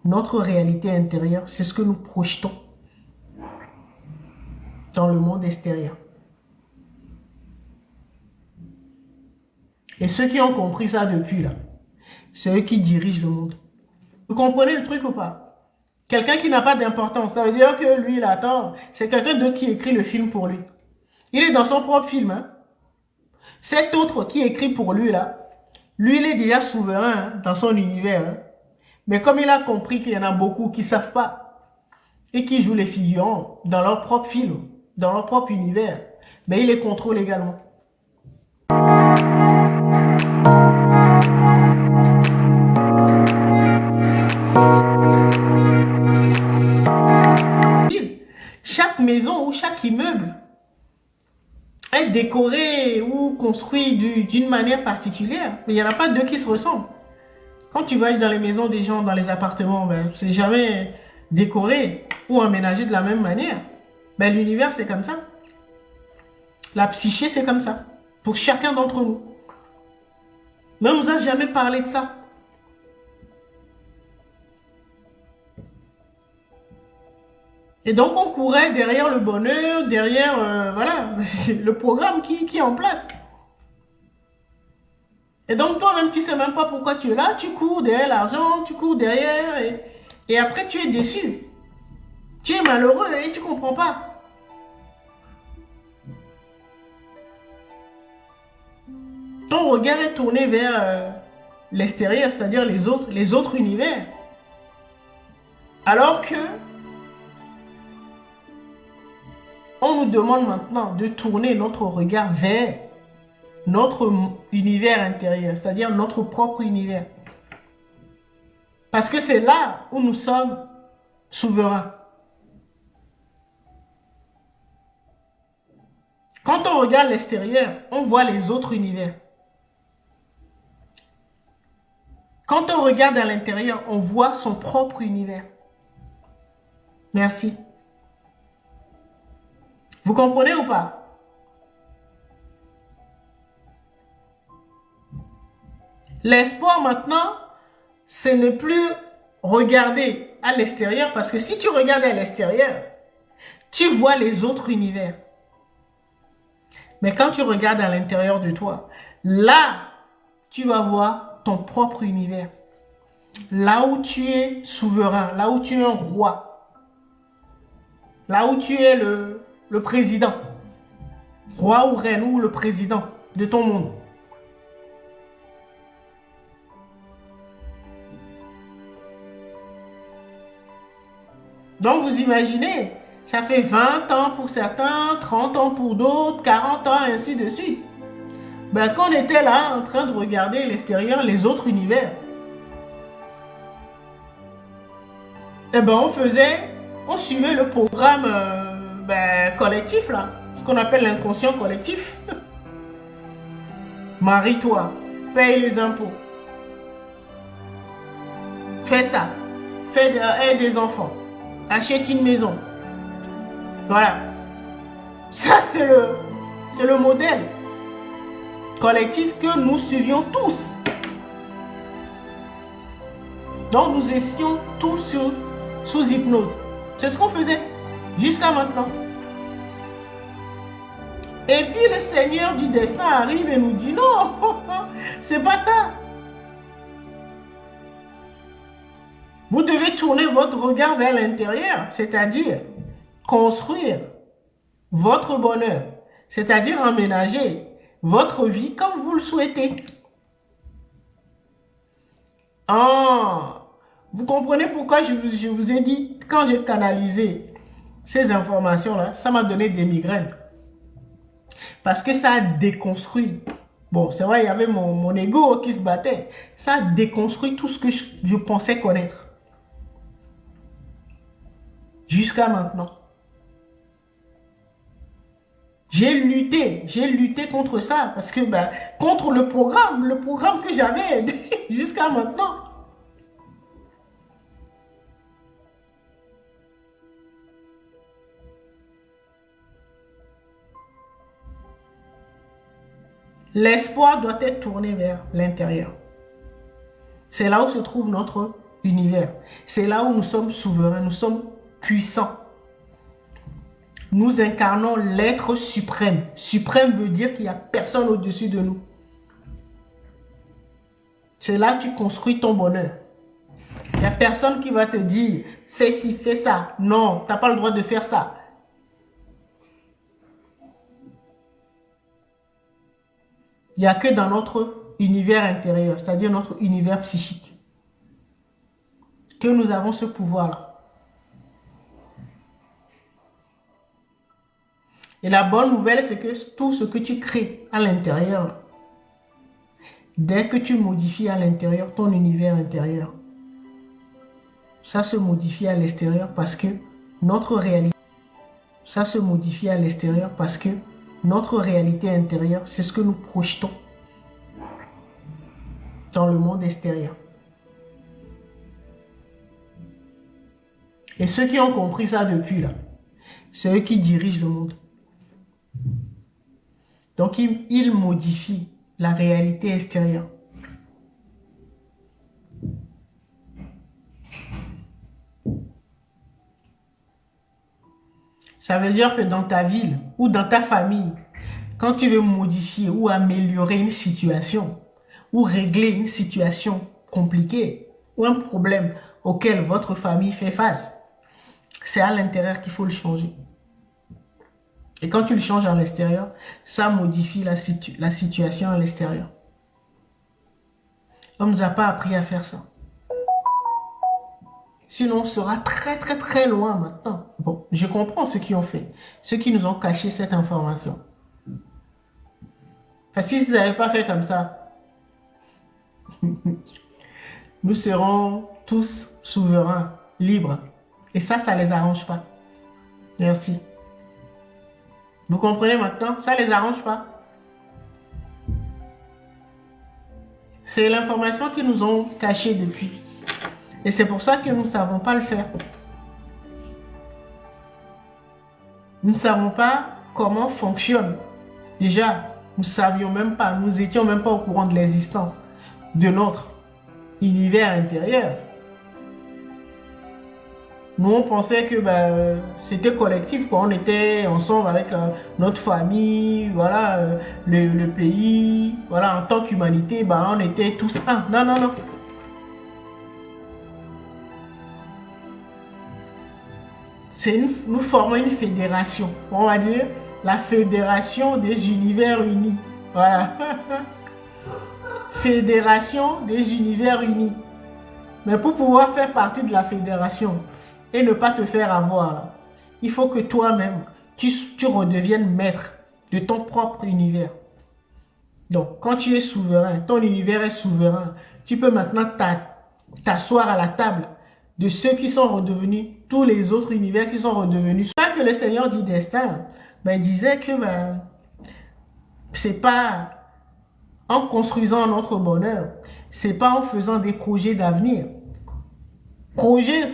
notre réalité intérieure, c'est ce que nous projetons dans le monde extérieur. Et ceux qui ont compris ça depuis là, c'est eux qui dirigent le monde. Vous comprenez le truc ou pas? Quelqu'un qui n'a pas d'importance, ça veut dire que lui, il attend. C'est quelqu'un d'autre qui écrit le film pour lui. Il est dans son propre film. Hein? Cet autre qui écrit pour lui là, lui, il est déjà souverain hein, dans son univers. Hein? Mais comme il a compris qu'il y en a beaucoup qui ne savent pas et qui jouent les figurants dans leur propre film, dans leur propre univers, mais il les contrôle également. Chaque maison ou chaque immeuble est décoré ou construit d'une manière particulière. Mais il n'y en a pas deux qui se ressemblent. Quand tu vas dans les maisons des gens, dans les appartements, ben, c'est jamais décoré ou aménagé de la même manière. Ben, l'univers, c'est comme ça. La psyché, c'est comme ça. Pour chacun d'entre nous. Mais on ne nous a jamais parlé de ça. Et donc, on courait derrière le bonheur, derrière, voilà, le programme qui est en place. Et donc, toi-même, tu ne sais même pas pourquoi tu es là. Tu cours derrière l'argent, tu cours derrière, et après, tu es déçu. Tu es malheureux et tu ne comprends pas. Ton regard est tourné vers l'extérieur, c'est-à-dire les autres univers. Alors que on nous demande maintenant de tourner notre regard vers notre univers intérieur, c'est-à-dire notre propre univers. Parce que c'est là où nous sommes souverains. Quand on regarde l'extérieur, on voit les autres univers. Quand on regarde à l'intérieur, on voit son propre univers. Merci. Vous comprenez ou pas? L'espoir maintenant, ce n'est plus regarder à l'extérieur, parce que si tu regardes à l'extérieur, tu vois les autres univers. Mais quand tu regardes à l'intérieur de toi, là, tu vas voir ton propre univers. Là où tu es souverain, là où tu es un roi, là où tu es le président, roi ou reine ou le président de ton monde. Donc vous imaginez, ça fait 20 ans pour certains, 30 ans pour d'autres, 40 ans, ainsi de suite. Ben, quand on était là en train de regarder l'extérieur, les autres univers, eh ben on suivait le programme collectif là, ce qu'on appelle l'inconscient collectif. Marie-toi, paye les impôts, fais ça, aide des enfants, achète une maison. Voilà. Ça, c'est le modèle collectif que nous suivions tous. Donc, nous étions tous sous hypnose. C'est ce qu'on faisait jusqu'à maintenant. Et puis, le Seigneur du destin arrive et nous dit non, c'est pas ça. Vous devez tourner votre regard vers l'intérieur, c'est-à-dire construire votre bonheur, c'est-à-dire aménager votre vie comme vous le souhaitez. Ah, vous comprenez pourquoi je vous ai dit, quand j'ai canalisé ces informations-là, ça m'a donné des migraines. Parce que ça a déconstruit. Bon, c'est vrai, il y avait mon ego qui se battait. Ça a déconstruit tout ce que je pensais connaître. Jusqu'à maintenant. J'ai lutté contre ça. Parce que, contre le programme que j'avais jusqu'à maintenant. L'espoir doit être tourné vers l'intérieur. C'est là où se trouve notre univers. C'est là où nous sommes souverains, nous sommes puissants. Nous incarnons l'être suprême. Suprême veut dire qu'il n'y a personne au-dessus de nous. C'est là que tu construis ton bonheur. Il n'y a personne qui va te dire, fais ci, fais ça. Non, tu n'as pas le droit de faire ça. Il n'y a que dans notre univers intérieur, c'est-à-dire notre univers psychique, que nous avons ce pouvoir-là. Et la bonne nouvelle, c'est que tout ce que tu crées à l'intérieur, dès que tu modifies à l'intérieur ton univers intérieur, ça se modifie à l'extérieur parce que notre réalité, ça se modifie à l'extérieur parce que notre réalité intérieure, c'est ce que nous projetons dans le monde extérieur. Et ceux qui ont compris ça depuis là, c'est eux qui dirigent le monde. Donc ils modifient la réalité extérieure. Ça veut dire que dans ta ville ou dans ta famille, quand tu veux modifier ou améliorer une situation, ou régler une situation compliquée, ou un problème auquel votre famille fait face, c'est à l'intérieur qu'il faut le changer. Et quand tu le changes à l'extérieur, ça modifie la situation à l'extérieur. On ne nous a pas appris à faire ça. Sinon, on sera très loin maintenant. Bon, je comprends ceux qui ont fait, ceux qui nous ont caché cette information. Parce que si ils n'avaient pas fait comme ça, nous serons tous souverains, libres. Et ça ne les arrange pas. Merci. Vous comprenez maintenant? Ça ne les arrange pas. C'est l'information qu'ils nous ont cachée depuis. Et c'est pour ça que nous ne savons pas le faire. Nous ne savons pas comment fonctionne. Déjà, nous ne savions même pas, nous n'étions même pas au courant de l'existence de notre univers intérieur. Nous, on pensait que c'était collectif, quoi. On était ensemble avec notre famille, voilà, le pays, voilà, en tant qu'humanité, on était tous un. Non, non, non. Nous formons une fédération, on va dire la fédération des univers unis. Voilà. Fédération des univers unis. Mais pour pouvoir faire partie de la fédération et ne pas te faire avoir, là, il faut que toi-même, tu redeviennes maître de ton propre univers. Donc, quand tu es souverain, ton univers est souverain, tu peux maintenant t'asseoir à la table de ceux qui sont redevenus, tous les autres univers qui sont redevenus. C'est ça que le Seigneur dit destin. Il disait que c'est pas en construisant notre bonheur, c'est pas en faisant des projets d'avenir.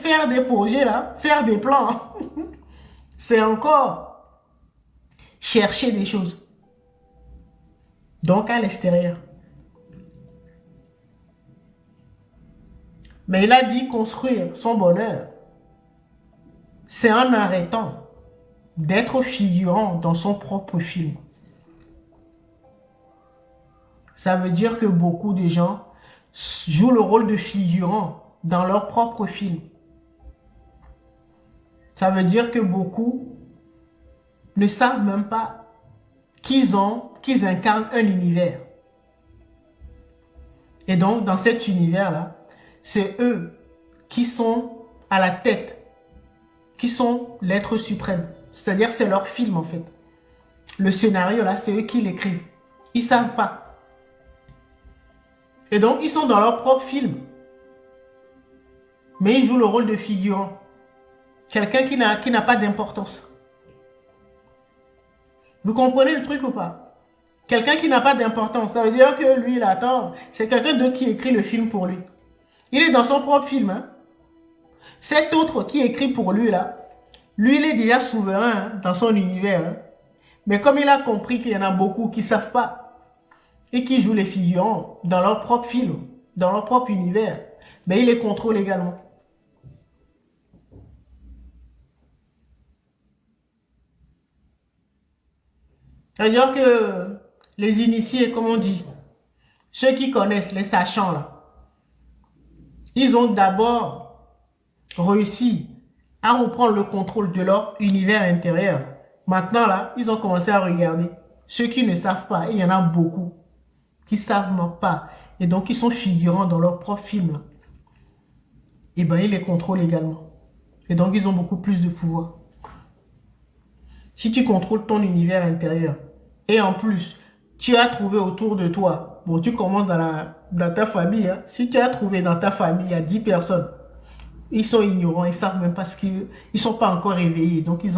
Faire des projets là, faire des plans, c'est encore chercher des choses. Donc à l'extérieur. Mais il a dit construire son bonheur. C'est en arrêtant d'être figurant dans son propre film. Ça veut dire que beaucoup de gens jouent le rôle de figurant dans leur propre film. Ça veut dire que beaucoup ne savent même pas qu'ils incarnent un univers. Et donc, dans cet univers-là, c'est eux qui sont à la tête, qui sont l'être suprême. C'est-à-dire c'est leur film en fait. Le scénario là, c'est eux qui l'écrivent. Ils ne savent pas. Et donc, ils sont dans leur propre film. Mais ils jouent le rôle de figurant. Quelqu'un qui n'a pas d'importance. Vous comprenez le truc ou pas? Quelqu'un qui n'a pas d'importance. Ça veut dire que lui, là, attends, c'est quelqu'un d'autre qui écrit le film pour lui. Il est dans son propre film. Hein? Cet autre qui écrit pour lui, là, lui, il est déjà souverain dans son univers. Hein? Mais comme il a compris qu'il y en a beaucoup qui ne savent pas et qui jouent les figurants dans leur propre film, dans leur propre univers, mais il les contrôle également. C'est-à-dire que les initiés, comme on dit, ceux qui connaissent, les sachants là, ils ont d'abord réussi à reprendre le contrôle de leur univers intérieur. Maintenant là, ils ont commencé à regarder. Ceux qui ne savent pas, il y en a beaucoup qui ne savent pas. Et donc, ils sont figurants dans leur propre film. Et bien, ils les contrôlent également. Et donc, ils ont beaucoup plus de pouvoir. Si tu contrôles ton univers intérieur, et en plus, tu as trouvé autour de toi, bon, tu commences dans ta famille, hein. Si tu as trouvé dans ta famille, il y a 10 personnes, ils sont ignorants, ils ne savent même pas ce qu'ils... Ils ne sont pas encore réveillés, donc ils ont